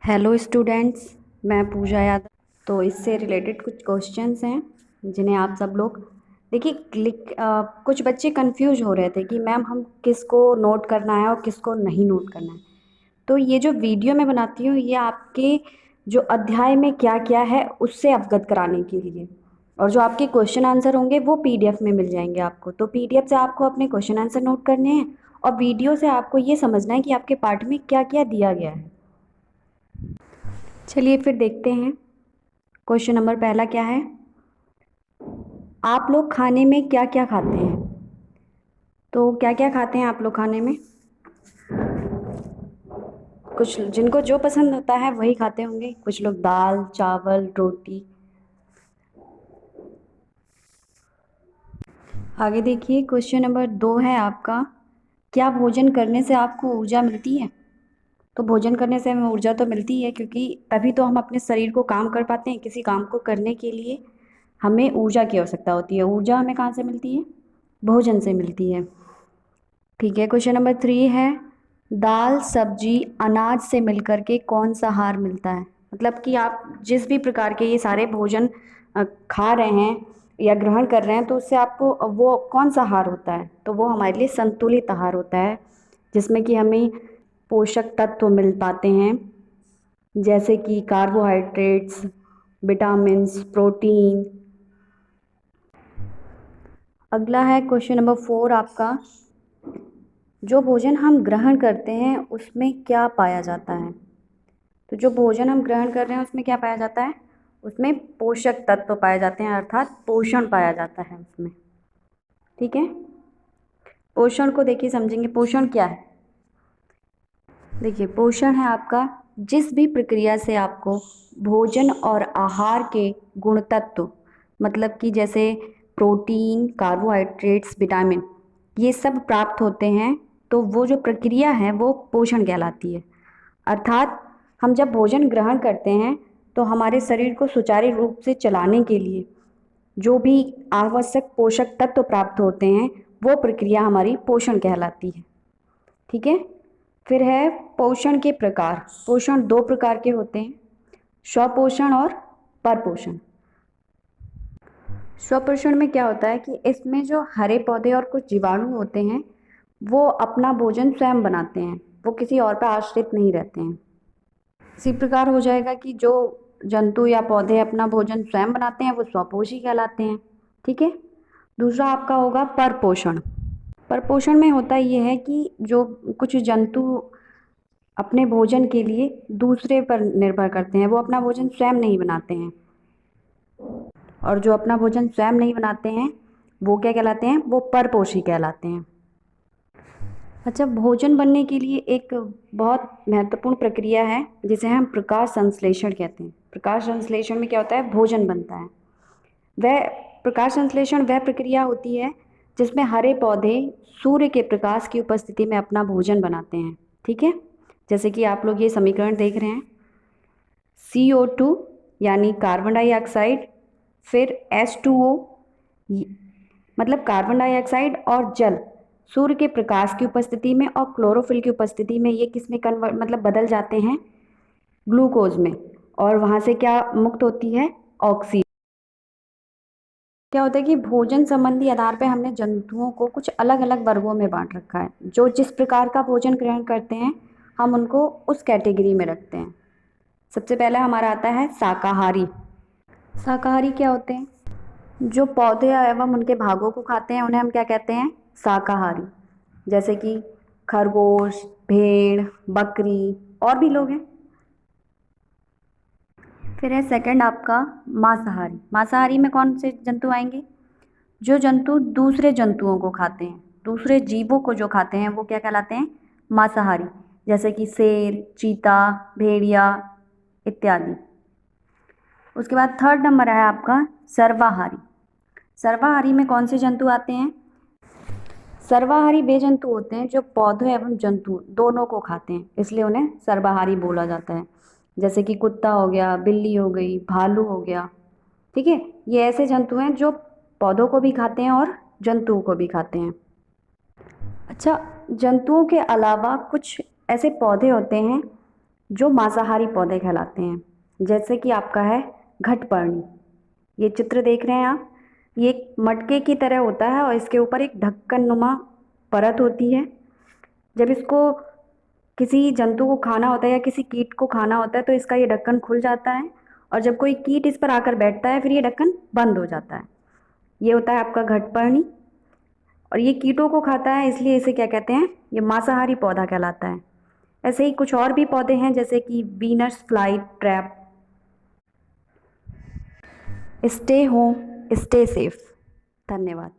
Hello students, मैं पूजा यादव। तो इससे रिलेटेड कुछ क्वेश्चंस हैं जिन्हें आप सब लोग देखिए कुछ बच्चे कंफ्यूज हो रहे थे कि मैम हम किसको नोट करना है और किसको नहीं नोट करना है। तो ये जो वीडियो मैं बनाती हूँ ये आपके जो अध्याय में क्या क्या है उससे अवगत कराने के लिए, और जो आपके क्वेश्चन आंसर होंगे वो पीडीएफ में मिल जाएंगे आपको। तो पीडीएफ से आपको अपने क्वेश्चन आंसर नोट करने हैं और वीडियो से आपको ये समझना है कि आपके पार्ट में क्या क्या दिया गया है। चलिए फिर देखते हैं। क्वेश्चन नंबर पहला क्या है, आप लोग खाने में क्या क्या खाते हैं। तो क्या क्या खाते हैं आप लोग खाने में? कुछ जिनको जो पसंद होता है वही खाते होंगे, कुछ लोग दाल चावल रोटी। आगे देखिए, क्वेश्चन नंबर 2 है आपका, क्या भोजन करने से आपको ऊर्जा मिलती है। तो भोजन करने से हमें ऊर्जा तो मिलती है, क्योंकि तभी तो हम अपने शरीर को काम कर पाते हैं। किसी काम को करने के लिए हमें ऊर्जा की आवश्यकता होती है। ऊर्जा हमें कहाँ से मिलती है? भोजन से मिलती है। ठीक है, क्वेश्चन नंबर 3 है, दाल सब्जी अनाज से मिलकर के कौन सा आहार मिलता है। मतलब कि आप जिस भी प्रकार के ये सारे भोजन खा रहे हैं या ग्रहण कर रहे हैं तो उससे आपको वो कौन सा आहार होता है। तो वो हमारे लिए संतुलित आहार होता है, जिसमें कि हमें पोषक तत्व मिल पाते हैं, जैसे कि कार्बोहाइड्रेट्स, विटामिन्स, प्रोटीन। अगला है क्वेश्चन नंबर 4 आपका, जो भोजन हम ग्रहण करते हैं उसमें क्या पाया जाता है। तो जो भोजन हम ग्रहण कर रहे हैं उसमें क्या पाया जाता है? उसमें पोषक तत्व पाए जाते हैं, अर्थात पोषण पाया जाता है उसमें। ठीक है, पोषण को देखिए समझेंगे। पोषण क्या है? देखिए, पोषण है आपका जिस भी प्रक्रिया से आपको भोजन और आहार के गुण तत्व, मतलब कि जैसे प्रोटीन, कार्बोहाइड्रेट्स, विटामिन, ये सब प्राप्त होते हैं, तो वो जो प्रक्रिया है वो पोषण कहलाती है। अर्थात हम जब भोजन ग्रहण करते हैं तो हमारे शरीर को सुचारू रूप से चलाने के लिए जो भी आवश्यक पोषक तत्व प्राप्त होते हैं वो प्रक्रिया हमारी पोषण कहलाती है। ठीक है, फिर है पोषण के प्रकार। पोषण दो प्रकार के होते हैं, स्वपोषण और परपोषण। स्वपोषण में क्या होता है कि इसमें जो हरे पौधे और कुछ जीवाणु होते हैं वो अपना भोजन स्वयं बनाते हैं, वो किसी और पर आश्रित नहीं रहते हैं। इसी प्रकार हो जाएगा कि जो जंतु या पौधे अपना भोजन स्वयं बनाते हैं वो स्वपोषी कहलाते हैं। ठीक है, दूसरा आपका होगा परपोषण। परपोषण में होता ये है कि जो कुछ जंतु अपने भोजन के लिए दूसरे पर निर्भर करते हैं, वो अपना भोजन स्वयं नहीं बनाते हैं, और जो अपना भोजन स्वयं नहीं बनाते हैं वो क्या कहलाते हैं? वो परपोषी कहलाते हैं। अच्छा, भोजन बनने के लिए एक बहुत महत्वपूर्ण प्रक्रिया है जिसे हम प्रकाश संश्लेषण कहते हैं। प्रकाश संश्लेषण में क्या होता है? भोजन बनता है। वह प्रकाश संश्लेषण वह प्रक्रिया होती है जिसमें हरे पौधे सूर्य के प्रकाश की उपस्थिति में अपना भोजन बनाते हैं। ठीक है, जैसे कि आप लोग ये समीकरण देख रहे हैं, CO2 यानी कार्बन डाइऑक्साइड, फिर H2O मतलब कार्बन डाइऑक्साइड और जल सूर्य के प्रकाश की उपस्थिति में और क्लोरोफिल की उपस्थिति में ये किस में कन्वर्ट मतलब बदल जाते हैं? ग्लूकोज में। और वहाँ से क्या मुक्त होती है? ऑक्सीजन। क्या होता है कि भोजन संबंधी आधार पर हमने जंतुओं को कुछ अलग अलग वर्गों में बांट रखा है। जो जिस प्रकार का भोजन ग्रहण करते हैं हम उनको उस कैटेगरी में रखते हैं। सबसे पहला हमारा आता है शाकाहारी। शाकाहारी क्या होते हैं? जो पौधे एवं उनके भागों को खाते हैं उन्हें हम क्या कहते हैं? शाकाहारी। जैसे कि खरगोश, भेड़, बकरी और भी लोग हैं। फिर है सेकंड आपका मांसाहारी। मांसाहारी में कौन से जंतु आएंगे? जो जंतु दूसरे जंतुओं को खाते हैं, दूसरे जीवों को जो खाते हैं वो क्या कहलाते हैं? मांसाहारी। जैसे कि शेर, चीता, भेड़िया इत्यादि। उसके बाद थर्ड नंबर है आपका सर्वाहारी। सर्वाहारी में कौन से जंतु आते हैं? सर्वाहारी वे जंतु होते हैं जो पौधों एवं जंतु दोनों को खाते हैं, इसलिए उन्हें सर्वाहारी बोला जाता है। जैसे कि कुत्ता हो गया, बिल्ली हो गई, भालू हो गया। ठीक है, ये ऐसे जंतु हैं जो पौधों को भी खाते हैं और जंतुओं को भी खाते हैं। अच्छा, जंतुओं के अलावा कुछ ऐसे पौधे होते हैं जो मांसाहारी पौधे कहलाते हैं। जैसे कि आपका है घटपर्णी, ये चित्र देख रहे हैं आप, ये एक मटके की तरह होता है और इसके ऊपर एक ढक्कन नुमा परत होती है। जब इसको किसी जंतु को खाना होता है या किसी कीट को खाना होता है तो इसका ये ढक्कन खुल जाता है, और जब कोई कीट इस पर आकर बैठता है फिर ये ढक्कन बंद हो जाता है। ये होता है आपका घटपर्णी, और ये कीटों को खाता है, इसलिए इसे क्या कहते हैं, ये मांसाहारी पौधा कहलाता है। ऐसे ही कुछ और भी पौधे हैं जैसे कि Venus fly trap. Stay home, stay safe. धन्यवाद।